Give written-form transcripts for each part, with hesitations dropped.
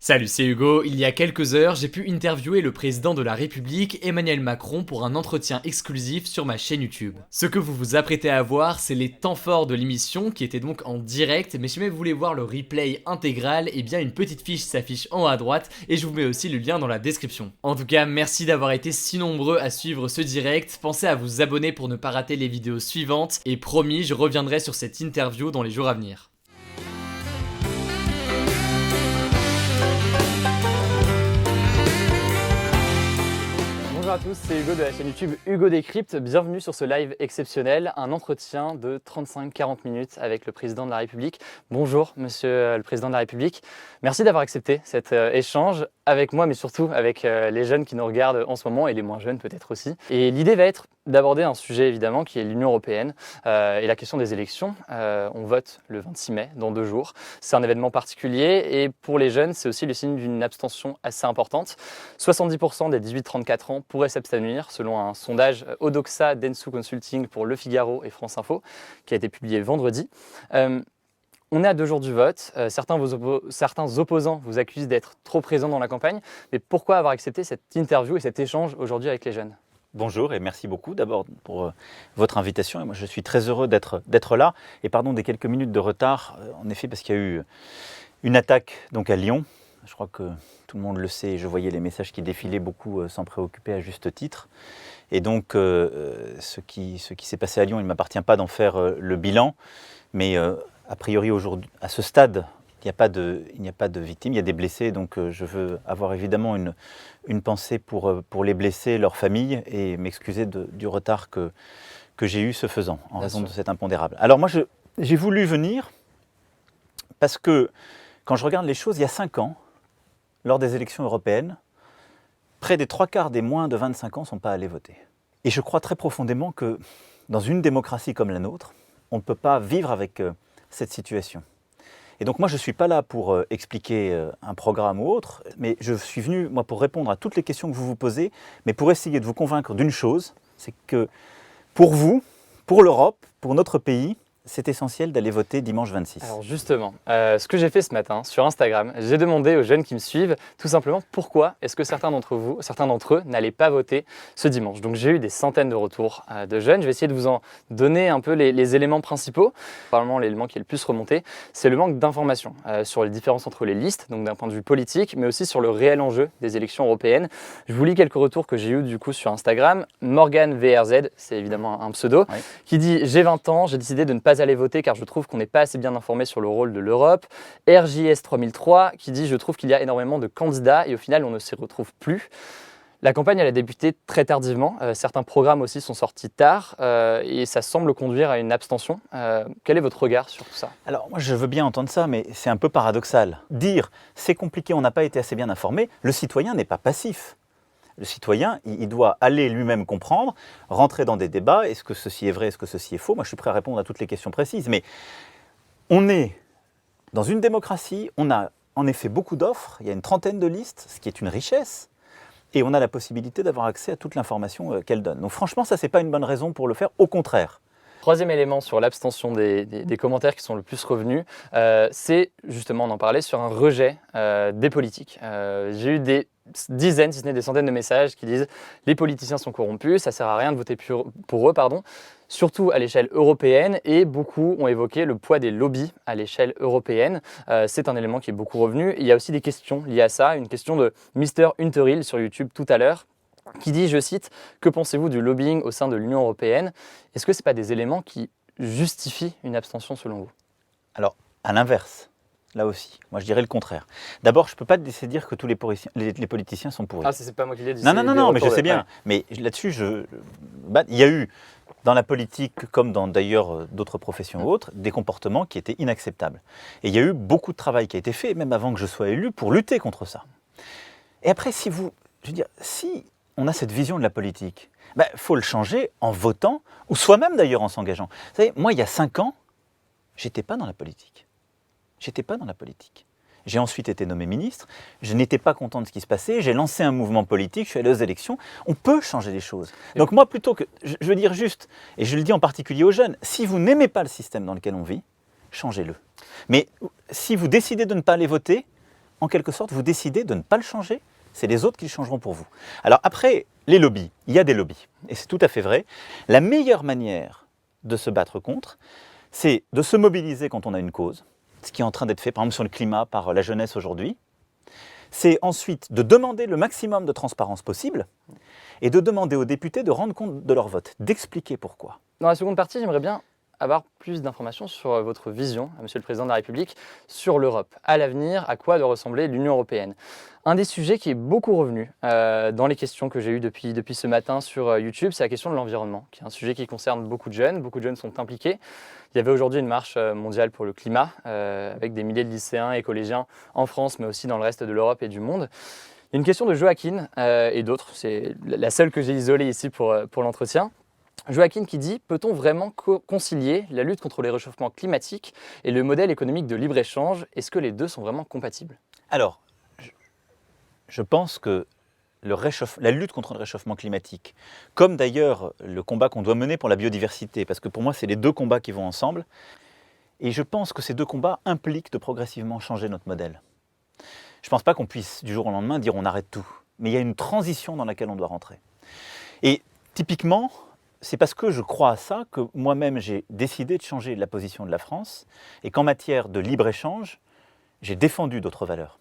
Salut, c'est Hugo. Il y a quelques heures, j'ai pu interviewer le président de la République, Emmanuel Macron, pour un entretien exclusif sur ma chaîne YouTube. Ce que vous vous apprêtez à voir, c'est les temps forts de l'émission, qui était donc en direct, mais si jamais vous voulez voir le replay intégral, eh bien une petite fiche s'affiche en haut à droite, et je vous mets aussi le lien dans la description. En tout cas, merci d'avoir été si nombreux à suivre ce direct, pensez à vous abonner pour ne pas rater les vidéos suivantes, et promis, je reviendrai sur cette interview dans les jours à venir. Bonjour à tous, c'est Hugo de la chaîne YouTube Hugo Décrypte. Bienvenue sur ce live exceptionnel, un entretien de 35-40 minutes avec le président de la République. Bonjour monsieur le président de la République, merci d'avoir accepté cet échange avec moi, mais surtout avec les jeunes qui nous regardent en ce moment et les moins jeunes peut-être aussi. Et l'idée va être d'aborder un sujet évidemment qui est l'Union Européenne et la question des élections. On vote le 26 mai, dans 2 jours. C'est un événement particulier et pour les jeunes, c'est aussi le signe d'une abstention assez importante. 70% des 18-34 ans pourraient s'abstenir, selon un sondage Odoxa Dentsu Consulting pour Le Figaro et France Info, qui a été publié vendredi. On est à 2 jours du vote. Certains opposants vous accusent d'être trop présents dans la campagne. Mais pourquoi avoir accepté cette interview et cet échange aujourd'hui avec les jeunes ? Bonjour et merci beaucoup d'abord pour votre invitation. Et moi, je suis très heureux d'être là. Et pardon des quelques minutes de retard, en effet, parce qu'il y a eu une attaque donc, à Lyon. Je crois que tout le monde le sait. Je voyais les messages qui défilaient, beaucoup s'en préoccupaient à juste titre. Et donc, ce qui s'est passé à Lyon, il ne m'appartient pas d'en faire le bilan. Mais a priori, aujourd'hui, à ce stade, il n'y a pas de victimes, il y a des blessés. Donc, je veux avoir évidemment une pensée pour les blessés, leurs familles, et m'excuser du retard que j'ai eu ce faisant, en raison de cet impondérable. Alors moi, j'ai voulu venir parce que, quand je regarde les choses, il y a 5 ans, lors des élections européennes, près des 3/4 des moins de 25 ans ne sont pas allés voter. Et je crois très profondément que, dans une démocratie comme la nôtre, on ne peut pas vivre avec cette situation. Et donc moi, je ne suis pas là pour expliquer un programme ou autre, mais je suis venu, moi, pour répondre à toutes les questions que vous vous posez, mais pour essayer de vous convaincre d'une chose, c'est que pour vous, pour l'Europe, pour notre pays, c'est essentiel d'aller voter dimanche 26. Alors justement, ce que j'ai fait ce matin sur Instagram, j'ai demandé aux jeunes qui me suivent tout simplement pourquoi est-ce que certains d'entre eux n'allaient pas voter ce dimanche. Donc j'ai eu des centaines de retours de jeunes. Je vais essayer de vous en donner un peu les éléments principaux. Probablement l'élément qui est le plus remonté, c'est le manque d'informations sur les différences entre les listes, donc d'un point de vue politique, mais aussi sur le réel enjeu des élections européennes. Je vous lis quelques retours que j'ai eu du coup sur Instagram. Morgan VRZ, c'est évidemment un pseudo, oui, qui dit « J'ai 20 ans, j'ai décidé de ne pas aller voter car je trouve qu'on n'est pas assez bien informé sur le rôle de l'Europe. » RJS 3003 qui dit « Je trouve qu'il y a énormément de candidats et au final on ne s'y retrouve plus. » La campagne elle a débuté très tardivement, certains programmes aussi sont sortis tard et ça semble conduire à une abstention. Quel est votre regard sur tout ça ? Alors moi je veux bien entendre ça, mais c'est un peu paradoxal. Dire c'est compliqué, on n'a pas été assez bien informé, le citoyen n'est pas passif. Le citoyen, il doit aller lui-même comprendre, rentrer dans des débats, est-ce que ceci est vrai, est-ce que ceci est faux ? Moi, je suis prêt à répondre à toutes les questions précises, mais on est dans une démocratie, on a en effet beaucoup d'offres, il y a une trentaine de listes, ce qui est une richesse, et on a la possibilité d'avoir accès à toute l'information qu'elle donne. Donc franchement, ça, c'est pas une bonne raison pour le faire, au contraire. Troisième élément sur l'abstention des commentaires qui sont le plus revenus, c'est justement, on en parlait, sur un rejet des politiques. J'ai eu des dizaines, si ce n'est des centaines de messages qui disent « les politiciens sont corrompus, ça ne sert à rien de voter pour eux », surtout à l'échelle européenne, et beaucoup ont évoqué le poids des lobbies à l'échelle européenne. C'est un élément qui est beaucoup revenu. Il y a aussi des questions liées à ça, une question de Mister Hunteril sur YouTube tout à l'heure, qui dit, je cite, « Que pensez-vous du lobbying au sein de l'Union européenne ? Est-ce que ce n'est pas des éléments qui justifient une abstention selon vous ?» Alors, à l'inverse, là aussi, moi je dirais le contraire. D'abord, je ne peux pas te laisser dire que tous les politiciens sont pourris. Ah, c'est pas moi qui l'ai dit. Non, mais je sais bien. Mais là-dessus, il y a eu, dans la politique, comme dans d'ailleurs d'autres professions ou autres, des comportements qui étaient inacceptables. Et il y a eu beaucoup de travail qui a été fait, même avant que je sois élu, pour lutter contre ça. Et après, si on a cette vision de la politique, faut le changer en votant, ou soi-même d'ailleurs en s'engageant. Vous savez, moi il y a 5 ans, j'étais pas dans la politique. J'ai ensuite été nommé ministre, je n'étais pas content de ce qui se passait, j'ai lancé un mouvement politique, je suis allé aux élections. On peut changer les choses. Donc moi, plutôt que, je veux dire juste, et je le dis en particulier aux jeunes, si vous n'aimez pas le système dans lequel on vit, changez-le. Mais si vous décidez de ne pas aller voter, en quelque sorte, vous décidez de ne pas le changer, c'est les autres qui le changeront pour vous. Alors après, les lobbies, il y a des lobbies, et c'est tout à fait vrai. La meilleure manière de se battre contre, c'est de se mobiliser quand on a une cause, ce qui est en train d'être fait, par exemple sur le climat, par la jeunesse aujourd'hui. C'est ensuite de demander le maximum de transparence possible et de demander aux députés de rendre compte de leur vote, d'expliquer pourquoi. Dans la seconde partie, j'aimerais bien avoir plus d'informations sur votre vision, Monsieur le Président de la République, sur l'Europe. À l'avenir, à quoi doit ressembler l'Union européenne? Un des sujets qui est beaucoup revenu dans les questions que j'ai eues depuis ce matin sur YouTube, c'est la question de l'environnement, qui est un sujet qui concerne beaucoup de jeunes. Beaucoup de jeunes sont impliqués. Il y avait aujourd'hui une marche mondiale pour le climat, avec des milliers de lycéens et collégiens en France, mais aussi dans le reste de l'Europe et du monde. Il y a une question de Joaquin et d'autres, c'est la seule que j'ai isolée ici pour l'entretien. Joaquin qui dit « Peut-on vraiment concilier la lutte contre les réchauffements climatiques et le modèle économique de libre-échange? Est-ce que les deux sont vraiment compatibles ?» Alors, je pense que la lutte contre le réchauffement climatique, comme d'ailleurs le combat qu'on doit mener pour la biodiversité, parce que pour moi, c'est les deux combats qui vont ensemble, et je pense que ces deux combats impliquent de progressivement changer notre modèle. Je ne pense pas qu'on puisse du jour au lendemain dire on arrête tout, mais il y a une transition dans laquelle on doit rentrer. Et typiquement, c'est parce que je crois à ça que moi-même j'ai décidé de changer la position de la France et qu'en matière de libre-échange, j'ai défendu d'autres valeurs.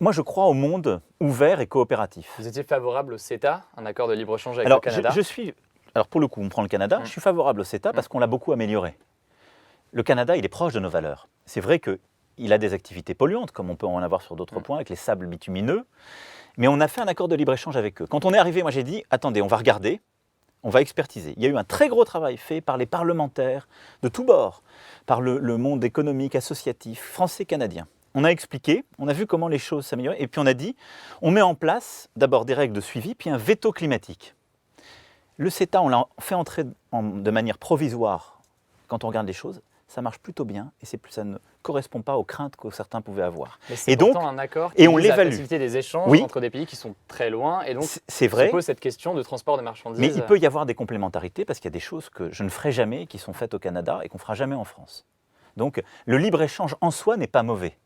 Moi, je crois au monde ouvert et coopératif. Vous étiez favorable au CETA, un accord de libre-échange avec le Canada? Alors pour le coup, on prend le Canada, je suis favorable au CETA parce qu'on l'a beaucoup amélioré. Le Canada, il est proche de nos valeurs. C'est vrai qu'il a des activités polluantes, comme on peut en avoir sur d'autres points, avec les sables bitumineux, mais on a fait un accord de libre-échange avec eux. Quand on est arrivé, moi j'ai dit, attendez, on va regarder, on va expertiser. Il y a eu un très gros travail fait par les parlementaires de tous bords, par le monde économique, associatif, français-canadien. On a expliqué, on a vu comment les choses s'amélioraient, et puis on a dit, on met en place d'abord des règles de suivi, puis un veto climatique. Le CETA, on l'a fait entrer de manière provisoire, quand on regarde les choses, ça marche plutôt bien, et ça ne correspond pas aux craintes que certains pouvaient avoir. Mais c'est pourtant un accord qui vise à faciliter des échanges entre des pays qui sont très loin, et donc c'est vrai, se pose cette question de transport de marchandises. Mais il peut y avoir des complémentarités, parce qu'il y a des choses que je ne ferai jamais, qui sont faites au Canada, et qu'on ne fera jamais en France. Donc le libre-échange en soi n'est pas mauvais.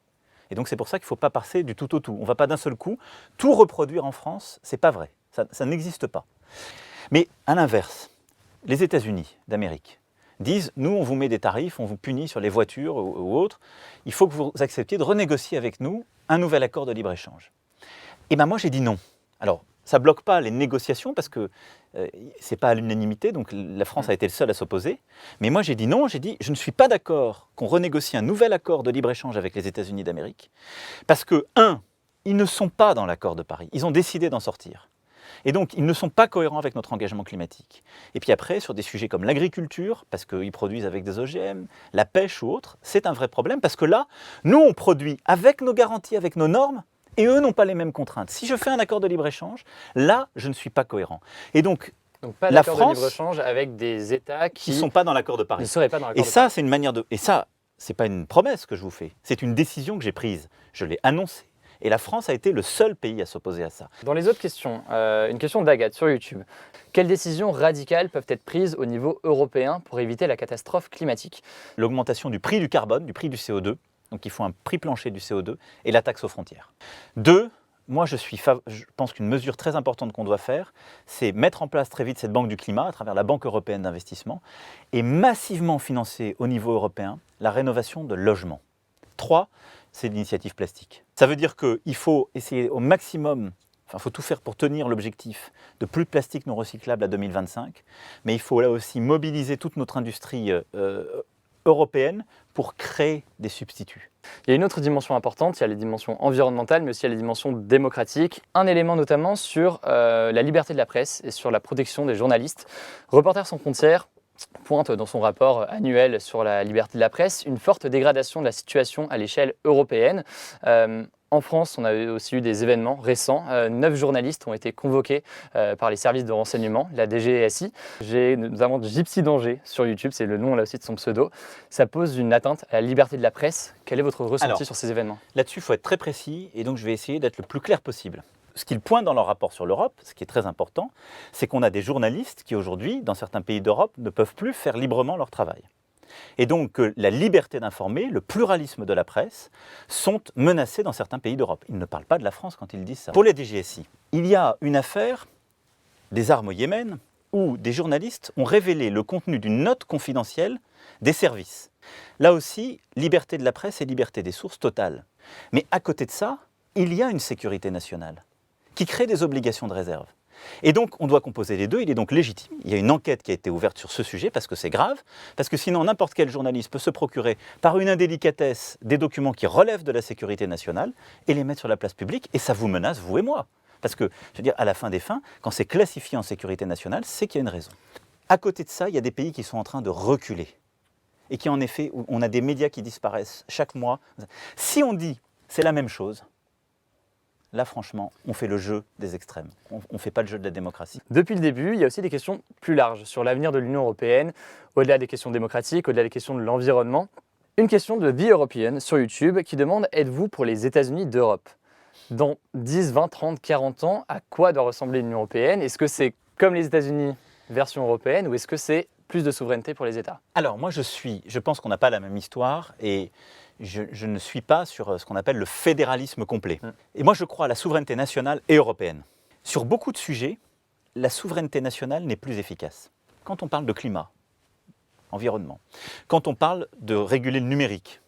Et donc c'est pour ça qu'il ne faut pas passer du tout au tout. On ne va pas d'un seul coup tout reproduire en France, ce n'est pas vrai, ça n'existe pas. Mais à l'inverse, les États-Unis d'Amérique disent « nous, on vous met des tarifs, on vous punit sur les voitures ou autres, il faut que vous acceptiez de renégocier avec nous un nouvel accord de libre-échange ». Et bien moi j'ai dit non. Alors ça ne bloque pas les négociations parce que ce n'est pas à l'unanimité, donc la France a été le seul à s'opposer. Mais moi j'ai dit non, j'ai dit je ne suis pas d'accord qu'on renégocie un nouvel accord de libre-échange avec les États-Unis d'Amérique parce que, ils ne sont pas dans l'accord de Paris, ils ont décidé d'en sortir. Et donc, ils ne sont pas cohérents avec notre engagement climatique. Et puis après, sur des sujets comme l'agriculture, parce qu'ils produisent avec des OGM, la pêche ou autre, c'est un vrai problème parce que là, nous, on produit avec nos garanties, avec nos normes, et eux n'ont pas les mêmes contraintes. Si je fais un accord de libre-échange, là, je ne suis pas cohérent. Et donc pas d'accord de libre-échange avec des États qui ne sont pas dans l'accord de Paris. Ne seraient pas dans l'accord de Paris. C'est une manière de... Et ça, ce n'est pas une promesse que je vous fais, c'est une décision que j'ai prise. Je l'ai annoncée. Et la France a été le seul pays à s'opposer à ça. Dans les autres questions, une question d'Agathe sur YouTube. Quelles décisions radicales peuvent être prises au niveau européen pour éviter la catastrophe climatique? L'augmentation du prix du carbone, du prix du CO2, donc il faut un prix plancher du CO2, et la taxe aux frontières. 2, moi je pense qu'une mesure très importante qu'on doit faire, c'est mettre en place très vite cette banque du climat à travers la Banque européenne d'investissement et massivement financer au niveau européen la rénovation de logements. 3, c'est l'initiative plastique. Ça veut dire qu'il faut essayer au maximum, il faut tout faire pour tenir l'objectif de plus de plastique non recyclable à 2025, mais il faut là aussi mobiliser toute notre industrie européenne pour créer des substituts. Il y a une autre dimension importante, il y a les dimensions environnementales, mais aussi il y a les dimensions démocratiques. Un élément notamment sur la liberté de la presse et sur la protection des journalistes. Reporters sans frontières pointe dans son rapport annuel sur la liberté de la presse une forte dégradation de la situation à l'échelle européenne. En France, on a aussi eu des événements récents. 9 journalistes ont été convoqués par les services de renseignement, la DGSI. J'ai notamment Gypsy Danger sur YouTube, c'est le nom là aussi de son pseudo. Ça pose une atteinte à la liberté de la presse. Quel est votre ressenti sur ces événements? Là-dessus, il faut être très précis et donc je vais essayer d'être le plus clair possible. Ce qu'ils pointent dans leur rapport sur l'Europe, ce qui est très important, c'est qu'on a des journalistes qui aujourd'hui, dans certains pays d'Europe, ne peuvent plus faire librement leur travail. Et donc la liberté d'informer, le pluralisme de la presse sont menacés dans certains pays d'Europe. Ils ne parlent pas de la France quand ils disent ça. Pour les DGSI, il y a une affaire des armes au Yémen où des journalistes ont révélé le contenu d'une note confidentielle des services. Là aussi, liberté de la presse et liberté des sources totale. Mais à côté de ça, il y a une sécurité nationale qui crée des obligations de réserve. Et donc, on doit composer les deux, il est donc légitime. Il y a une enquête qui a été ouverte sur ce sujet parce que c'est grave, parce que sinon n'importe quel journaliste peut se procurer par une indélicatesse des documents qui relèvent de la sécurité nationale et les mettre sur la place publique, et ça vous menace, vous et moi. Parce que, je veux dire, à la fin des fins, quand c'est classifié en sécurité nationale, c'est qu'il y a une raison. À côté de ça, il y a des pays qui sont en train de reculer. Et qui, en effet, on a des médias qui disparaissent chaque mois. Si on dit c'est la même chose, là, franchement, on fait le jeu des extrêmes. On ne fait pas le jeu de la démocratie. Depuis le début, il y a aussi des questions plus larges sur l'avenir de l'Union européenne, au-delà des questions démocratiques, au-delà des questions de l'environnement. Une question de vie européenne sur YouTube qui demande « Êtes-vous pour les États-Unis d'Europe ?» Dans 10, 20, 30, 40 ans, à quoi doit ressembler l'Union européenne? Est-ce que c'est comme les États-Unis version européenne ou est-ce que c'est plus de souveraineté pour les États? Alors, moi, je pense qu'on n'a pas la même histoire et je ne suis pas sur ce qu'on appelle le fédéralisme complet. Et moi, je crois à la souveraineté nationale et européenne. Sur beaucoup de sujets, la souveraineté nationale n'est plus efficace. Quand on parle de climat, environnement, quand on parle de réguler le numérique,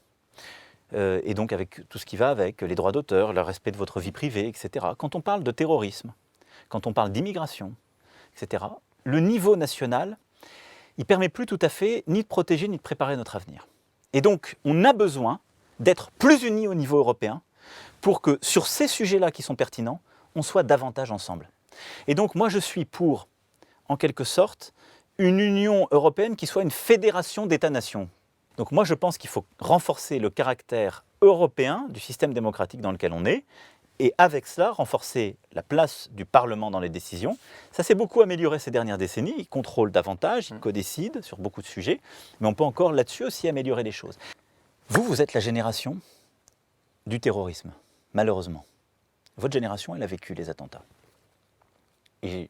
et donc avec tout ce qui va avec les droits d'auteur, le respect de votre vie privée, etc. Quand on parle de terrorisme, quand on parle d'immigration, etc., le niveau national, il ne permet plus tout à fait ni de protéger ni de préparer notre avenir. Et donc, on a besoin d'être plus unis au niveau européen pour que sur ces sujets-là qui sont pertinents, on soit davantage ensemble. Et donc, moi, je suis pour, en quelque sorte, une Union européenne qui soit une fédération d'États-nations. Donc moi, je pense qu'il faut renforcer le caractère européen du système démocratique dans lequel on est, et avec cela, renforcer la place du Parlement dans les décisions. Ça s'est beaucoup amélioré ces dernières décennies, il contrôle davantage, il codécide sur beaucoup de sujets, mais on peut encore là-dessus aussi améliorer les choses. Vous êtes la génération du terrorisme, malheureusement. Votre génération, elle a vécu les attentats. Et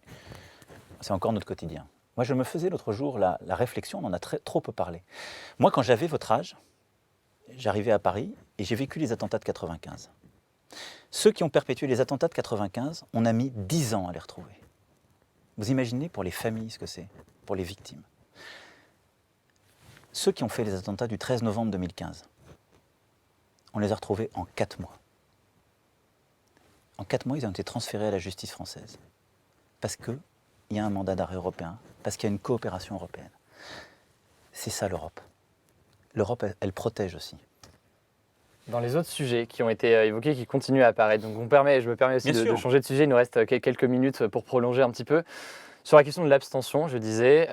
c'est encore notre quotidien. Moi, je me faisais l'autre jour la réflexion, on en a trop peu parlé. Moi, quand j'avais votre âge, j'arrivais à Paris et j'ai vécu les attentats de 95. Ceux qui ont perpétué les attentats de 95, on a mis 10 ans à les retrouver. Vous imaginez pour les familles ce que c'est, pour les victimes. Ceux qui ont fait les attentats du 13 novembre 2015, on les a retrouvés en 4 mois. En 4 mois, ils ont été transférés à la justice française. Parce qu'il y a un mandat d'arrêt européen, parce qu'il y a une coopération européenne. C'est ça l'Europe. L'Europe, elle protège aussi. Dans les autres sujets qui ont été évoqués, qui continuent à apparaître, donc je me permets aussi de changer de sujet, il nous reste quelques minutes pour prolonger un petit peu. Sur la question de l'abstention, je disais,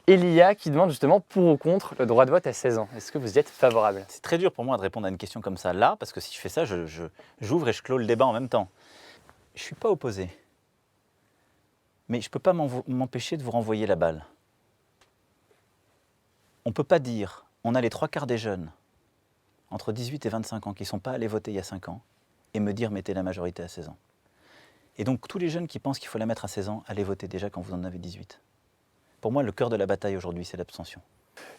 Elia qui demande justement pour ou contre le droit de vote à 16 ans. Est-ce que vous y êtes favorable? C'est très dur pour moi de répondre à une question comme ça là, parce que si je fais ça, j'ouvre et je clôt le débat en même temps. Je ne suis pas opposé. Mais je ne peux pas m'empêcher de vous renvoyer la balle. On ne peut pas dire, on a les 3/4 des jeunes, entre 18 et 25 ans, qui ne sont pas allés voter il y a 5 ans, et me dire mettez la majorité à 16 ans. Et donc tous les jeunes qui pensent qu'il faut la mettre à 16 ans, allez voter déjà quand vous en avez 18. Pour moi, le cœur de la bataille aujourd'hui, c'est l'abstention.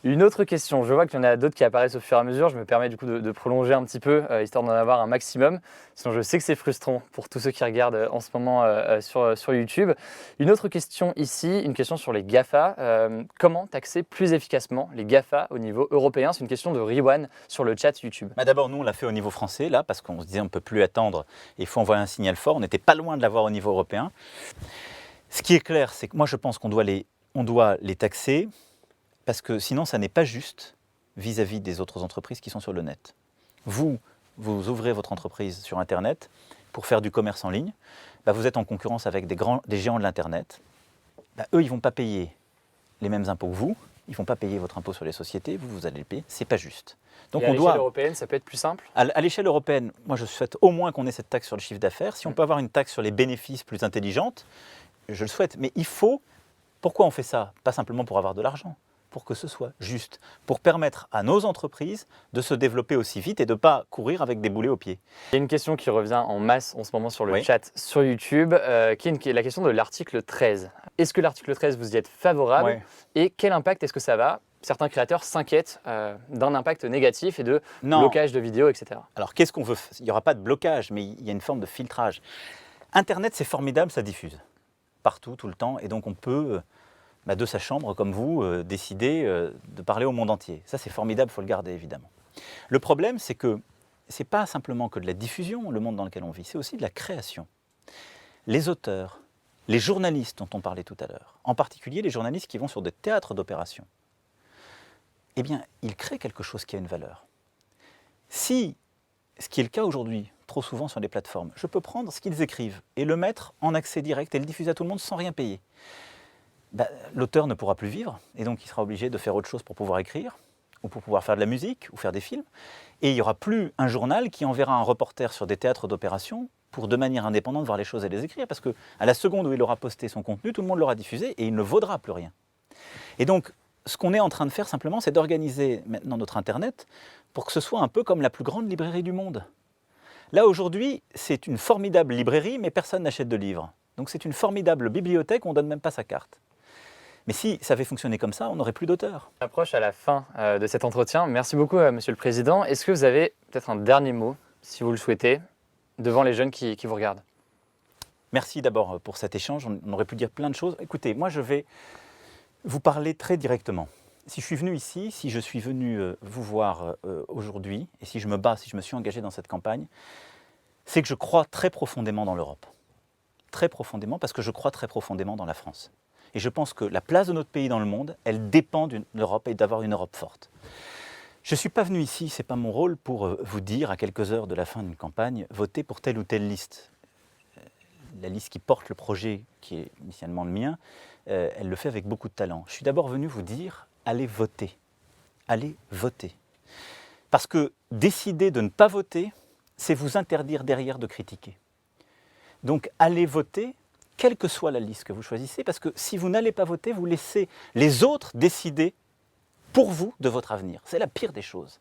Une autre question, je vois qu'il y en a d'autres qui apparaissent au fur et à mesure, je me permets du coup de prolonger un petit peu, histoire d'en avoir un maximum, sinon je sais que c'est frustrant pour tous ceux qui regardent en ce moment sur YouTube. Une autre question ici, une question sur les GAFA, comment taxer plus efficacement les GAFA au niveau européen? C'est une question de Riwan sur le chat YouTube. D'abord, nous on l'a fait au niveau français, là, parce qu'on se disait on ne peut plus attendre, il faut envoyer un signal fort, on n'était pas loin de l'avoir au niveau européen. Ce qui est clair, c'est que moi je pense qu'on doit les taxer, parce que sinon, ça n'est pas juste vis-à-vis des autres entreprises qui sont sur le net. Vous ouvrez votre entreprise sur Internet pour faire du commerce en ligne. Vous êtes en concurrence avec des géants de l'Internet. Eux, ils ne vont pas payer les mêmes impôts que vous. Ils ne vont pas payer votre impôt sur les sociétés. Vous allez le payer. Ce n'est pas juste. Donc à l'échelle européenne, ça peut être plus simple? À l'échelle européenne, moi, je souhaite au moins qu'on ait cette taxe sur le chiffre d'affaires. Si on peut avoir une taxe sur les bénéfices plus intelligente, je le souhaite. Mais il faut... Pourquoi on fait ça? Pas simplement pour avoir de l'argent. Pour que ce soit juste, pour permettre à nos entreprises de se développer aussi vite et de ne pas courir avec des boulets aux pieds. Il y a une question qui revient en masse en ce moment sur le chat sur YouTube, qui est la question de l'article 13. Est-ce que l'article 13, vous y êtes favorable? Et quel impact est-ce que ça va certains créateurs s'inquiètent d'un impact négatif et de Non. blocage de vidéos, etc. Alors qu'est-ce qu'on veut? Il n'y aura pas de blocage, mais il y a une forme de filtrage. Internet, c'est formidable, ça diffuse partout, tout le temps, et donc on peut, de sa chambre, comme vous, décider de parler au monde entier. Ça, c'est formidable, il faut le garder, évidemment. Le problème, c'est que ce n'est pas simplement que de la diffusion, le monde dans lequel on vit, c'est aussi de la création. Les auteurs, les journalistes dont on parlait tout à l'heure, en particulier les journalistes qui vont sur des théâtres d'opération, eh bien, ils créent quelque chose qui a une valeur. Si, ce qui est le cas aujourd'hui, trop souvent sur les plateformes, je peux prendre ce qu'ils écrivent et le mettre en accès direct et le diffuser à tout le monde sans rien payer, l'auteur ne pourra plus vivre et donc il sera obligé de faire autre chose pour pouvoir écrire ou pour pouvoir faire de la musique ou faire des films. Et il n'y aura plus un journal qui enverra un reporter sur des théâtres d'opération pour de manière indépendante voir les choses et les écrire, parce qu'à la seconde où il aura posté son contenu, tout le monde l'aura diffusé et il ne vaudra plus rien. Et donc, ce qu'on est en train de faire simplement, c'est d'organiser maintenant notre Internet pour que ce soit un peu comme la plus grande librairie du monde. Là, aujourd'hui, c'est une formidable librairie, mais personne n'achète de livres. Donc c'est une formidable bibliothèque, on ne donne même pas sa carte. Mais si ça avait fonctionné comme ça, on n'aurait plus d'auteurs. On approche à la fin de cet entretien. Merci beaucoup, Monsieur le Président. Est-ce que vous avez peut-être un dernier mot, si vous le souhaitez, devant les jeunes qui vous regardent? Merci d'abord pour cet échange. On aurait pu dire plein de choses. Écoutez, moi je vais vous parler très directement. Si je suis venu ici, si je suis venu vous voir aujourd'hui, et si je me bats, si je me suis engagé dans cette campagne, c'est que je crois très profondément dans l'Europe. Très profondément, parce que je crois très profondément dans la France. Et je pense que la place de notre pays dans le monde, elle dépend d'une Europe et d'avoir une Europe forte. Je ne suis pas venu ici, ce n'est pas mon rôle, pour vous dire à quelques heures de la fin d'une campagne, votez pour telle ou telle liste. La liste qui porte le projet, qui est initialement le mien, elle le fait avec beaucoup de talent. Je suis d'abord venu vous dire, allez voter. Allez voter. Parce que décider de ne pas voter, c'est vous interdire derrière de critiquer. Donc allez voter, quelle que soit la liste que vous choisissez, parce que si vous n'allez pas voter, vous laissez les autres décider pour vous de votre avenir. C'est la pire des choses.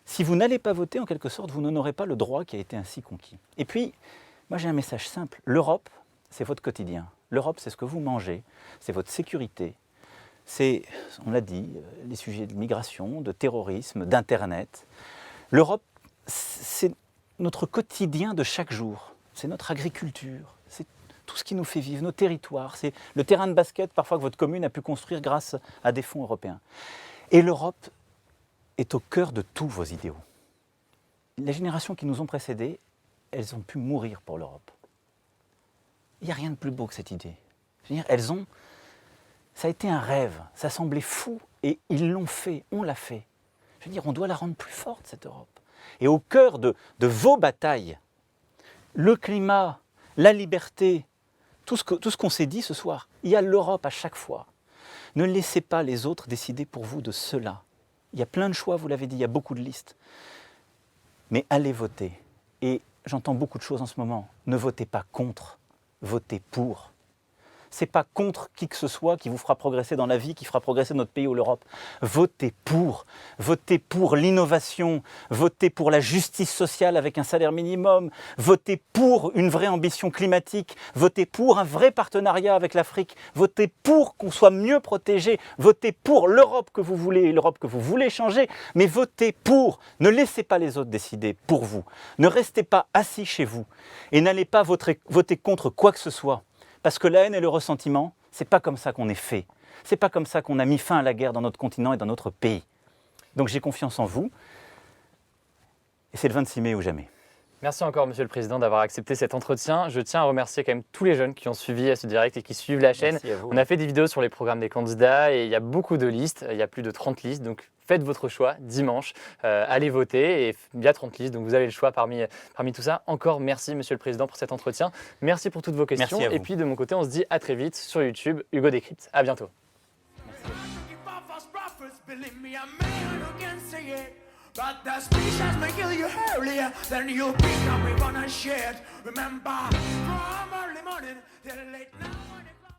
Si vous n'allez pas voter, en quelque sorte, vous n'aurez pas le droit qui a été ainsi conquis. Et puis, moi j'ai un message simple. L'Europe, c'est votre quotidien. L'Europe, c'est ce que vous mangez, c'est votre sécurité. C'est, on l'a dit, les sujets de migration, de terrorisme, d'Internet. L'Europe, c'est notre quotidien de chaque jour. C'est notre agriculture, c'est tout ce qui nous fait vivre, nos territoires. C'est le terrain de basket parfois que votre commune a pu construire grâce à des fonds européens. Et l'Europe est au cœur de tous vos idéaux. Les générations qui nous ont précédés, elles ont pu mourir pour l'Europe. Il n'y a rien de plus beau que cette idée. Je veux dire, ça a été un rêve, ça semblait fou, et ils l'ont fait, on l'a fait. Je veux dire, on doit la rendre plus forte, cette Europe. Et au cœur de vos batailles, le climat, la liberté, tout ce qu'on s'est dit ce soir, il y a l'Europe à chaque fois. Ne laissez pas les autres décider pour vous de cela. Il y a plein de choix, vous l'avez dit, il y a beaucoup de listes. Mais allez voter. Et j'entends beaucoup de choses en ce moment. Ne votez pas contre, votez pour. Ce n'est pas contre qui que ce soit qui vous fera progresser dans la vie, qui fera progresser notre pays ou l'Europe. Votez pour l'innovation, votez pour la justice sociale avec un salaire minimum, votez pour une vraie ambition climatique, votez pour un vrai partenariat avec l'Afrique, votez pour qu'on soit mieux protégé, votez pour l'Europe que vous voulez, l'Europe que vous voulez changer, mais votez pour. Ne laissez pas les autres décider pour vous. Ne restez pas assis chez vous et n'allez pas voter contre quoi que ce soit. Parce que la haine et le ressentiment, ce n'est pas comme ça qu'on est fait. Ce n'est pas comme ça qu'on a mis fin à la guerre dans notre continent et dans notre pays. Donc j'ai confiance en vous. Et c'est le 26 mai ou jamais. Merci encore, Monsieur le Président, d'avoir accepté cet entretien. Je tiens à remercier quand même tous les jeunes qui ont suivi ce direct et qui suivent la chaîne. Merci à vous. On a fait des vidéos sur les programmes des candidats et il y a beaucoup de listes. Il y a plus de 30 listes. Donc faites votre choix dimanche. Allez voter et il y a 30 listes. Donc vous avez le choix parmi tout ça. Encore merci, Monsieur le Président, pour cet entretien. Merci pour toutes vos questions. Merci à vous. Et puis de mon côté, on se dit à très vite sur YouTube. Hugo Décrypte. À bientôt. But the species may kill you earlier than you become. We gonna share it. Remember, from early morning till late night.